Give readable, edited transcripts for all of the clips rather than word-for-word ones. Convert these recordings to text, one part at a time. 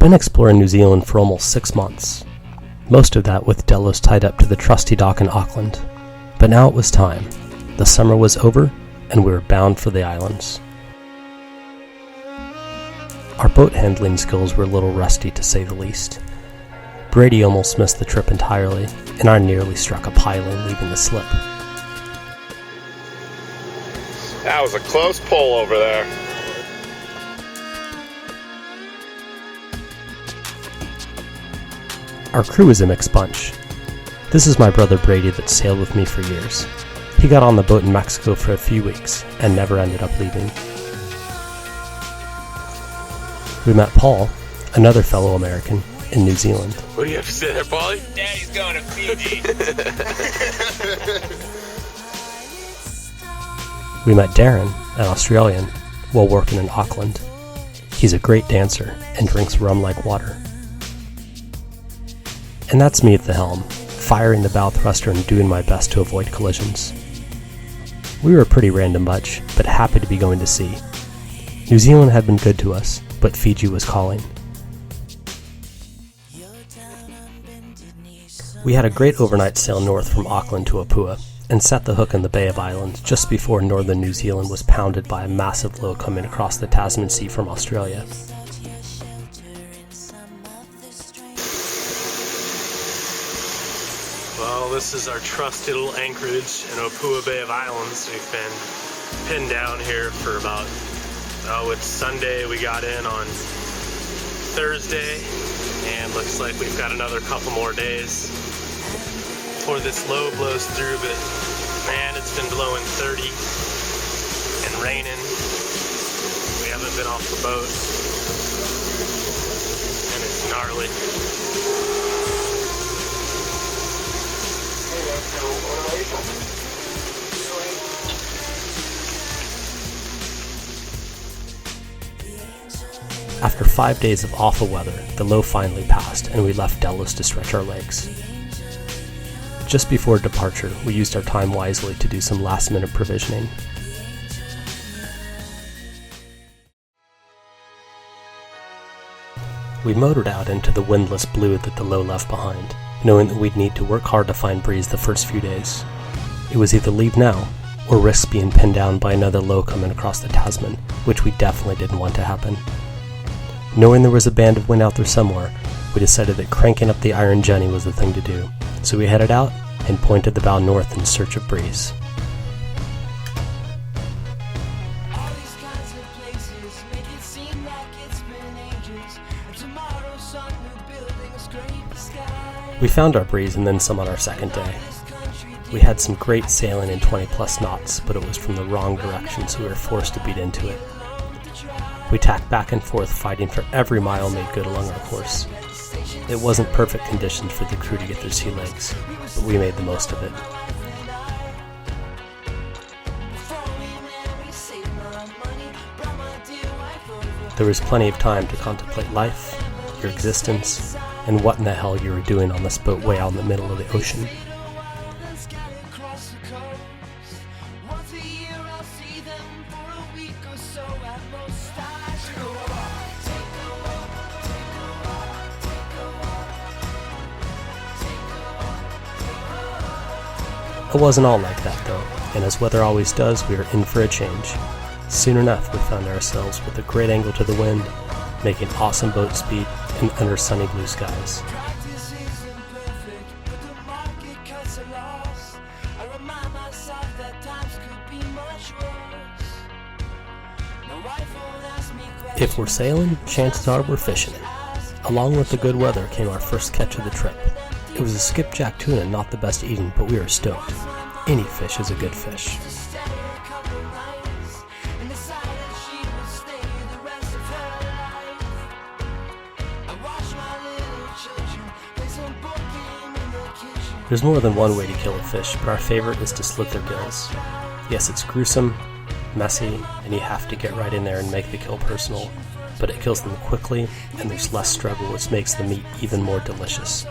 been exploring New Zealand for almost 6 months, most of that with Delos tied up to the trusty dock in Auckland. But now it was time. The summer was over, and we were bound for the islands. Our boat handling skills were a little rusty, to say the least. Brady almost missed the trip entirely, and I nearly struck a piling, leaving the slip. That was a close pull over there. Our crew is a mixed bunch. This is my brother Brady that sailed with me for years. He got on the boat in Mexico for a few weeks and never ended up leaving. We met Paul, another fellow American, in New Zealand. What do you have to say there, Paulie? Daddy's going to Fiji. We met Darren, an Australian, while working in Auckland. He's a great dancer and drinks rum like water. And that's me at the helm, firing the bow thruster and doing my best to avoid collisions. We were a pretty random bunch, but happy to be going to sea. New Zealand had been good to us, but Fiji was calling. We had a great overnight sail north from Auckland to Opua, and set the hook in the Bay of Islands just before northern New Zealand was pounded by a massive low coming across the Tasman Sea from Australia. Well, this is our trusted little anchorage in Opua Bay of Islands. We've been pinned down here for about, it's Sunday. We got in on Thursday, and looks like we've got another couple more days before this low blows through, but man, it's been blowing 30 and raining. We haven't been off the boat, and it's gnarly. After 5 days of awful weather, the low finally passed, and we left Delos to stretch our legs. Just before departure, we used our time wisely to do some last-minute provisioning. We motored out into the windless blue that the low left behind, knowing that we'd need to work hard to find breeze the first few days. It was either leave now, or risk being pinned down by another low coming across the Tasman, which we definitely didn't want to happen. Knowing there was a band of wind out there somewhere, we decided that cranking up the Iron Jenny was the thing to do, so we headed out and pointed the bow north in search of breeze. We found our breeze and then some on our second day. We had some great sailing in 20 plus knots, but it was from the wrong direction, so we were forced to beat into it. We tacked back and forth, fighting for every mile made good along our course. It wasn't perfect conditions for the crew to get their sea legs, but we made the most of it. There was plenty of time to contemplate life, your existence, and what in the hell you were doing on this boat way out in the middle of the ocean. It wasn't all like that though, and as weather always does, we were in for a change. Soon enough, we found ourselves with a great angle to the wind, making awesome boat speed and under sunny blue skies. If we're sailing, chances are we're fishing. Along with the good weather came our first catch of the trip. It was a skipjack tuna, not the best eating, but we were stoked. Any fish is a good fish. There's more than one way to kill a fish, but our favorite is to slit their gills. Yes, it's gruesome, messy, and you have to get right in there and make the kill personal, but it kills them quickly, and there's less struggle, which makes the meat even more delicious.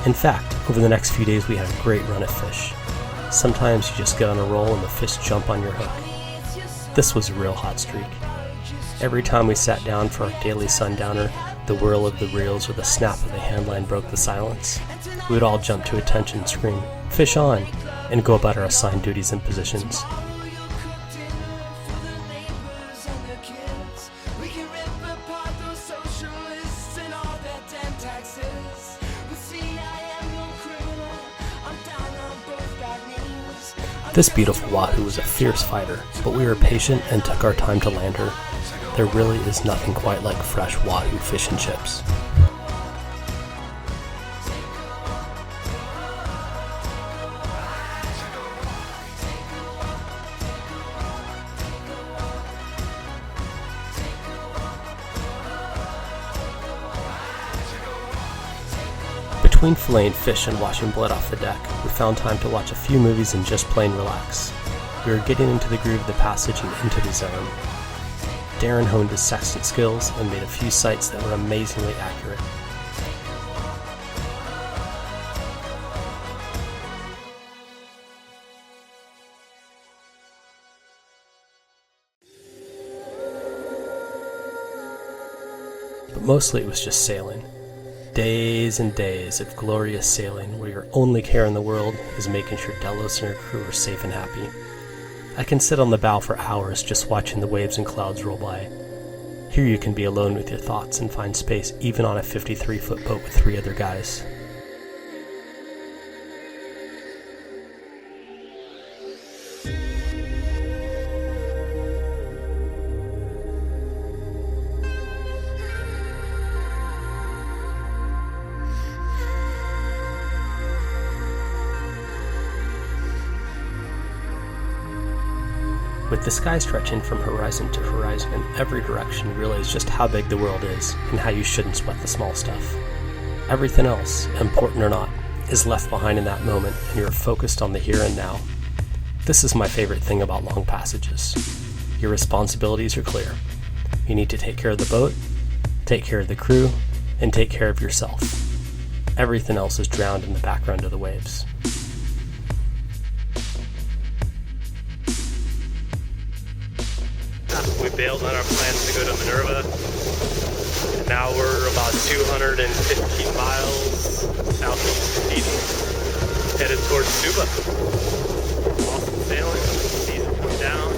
In fact, over the next few days we had a great run of fish. Sometimes you just get on a roll and the fish jump on your hook. This was a real hot streak. Every time we sat down for our daily sundowner, the whirl of the reels or the snap of the handline broke the silence. We would all jump to attention and scream, "Fish on!" and go about our assigned duties and positions. This beautiful wahoo was a fierce fighter, but we were patient and took our time to land her. There really is nothing quite like fresh wahoo fish and chips. Between filleting fish and washing blood off the deck, we found time to watch a few movies and just plain relax. We were getting into the groove of the passage and into the zone. Darren honed his sextant skills and made a few sights that were amazingly accurate. But mostly it was just sailing. Days and days of glorious sailing where your only care in the world is making sure Delos and her crew are safe and happy. I can sit on the bow for hours just watching the waves and clouds roll by. Here you can be alone with your thoughts and find space even on a 53-foot boat with 3 other guys. With the sky stretching from horizon to horizon in every direction, you realize just how big the world is and how you shouldn't sweat the small stuff. Everything else, important or not, is left behind in that moment and you're focused on the here and now. This is my favorite thing about long passages. Your responsibilities are clear. You need to take care of the boat, take care of the crew, and take care of yourself. Everything else is drowned in the background of the waves. We bailed on our plans to go to Minerva. And now we're about 215 miles southeast of Fiji, headed towards Suva. Awesome sailing, season come down.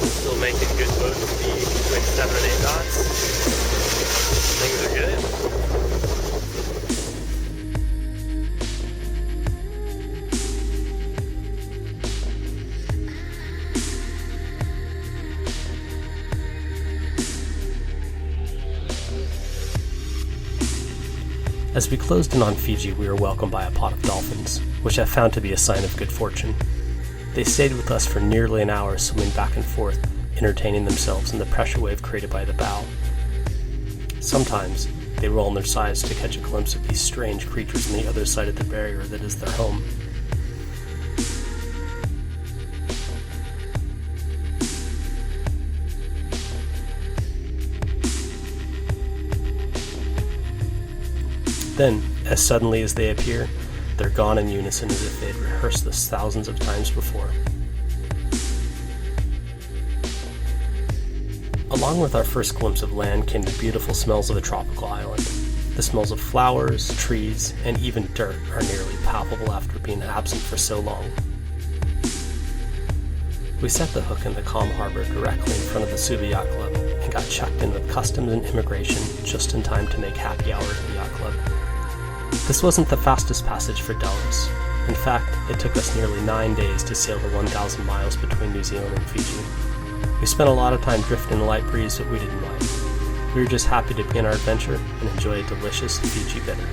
Still making good boat speed between 7 and 8 knots. Things are good. As we closed in on Fiji, we were welcomed by a pod of dolphins, which I found to be a sign of good fortune. They stayed with us for nearly an hour, swimming back and forth, entertaining themselves in the pressure wave created by the bow. Sometimes, they roll on their sides to catch a glimpse of these strange creatures on the other side of the barrier that is their home. Then, as suddenly as they appear, they're gone in unison as if they had rehearsed this thousands of times before. Along with our first glimpse of land came the beautiful smells of a tropical island. The smells of flowers, trees, and even dirt are nearly palpable after being absent for so long. We set the hook in the calm harbor directly in front of the Suva Yacht Club and got checked in with customs and immigration just in time to make happy hour at the yacht club. This wasn't the fastest passage for Delos. In fact, it took us nearly 9 days to sail the 1,000 miles between New Zealand and Fiji. We spent a lot of time drifting in the light breeze, but we didn't mind. We were just happy to be on our adventure and enjoy a delicious Fiji bitter.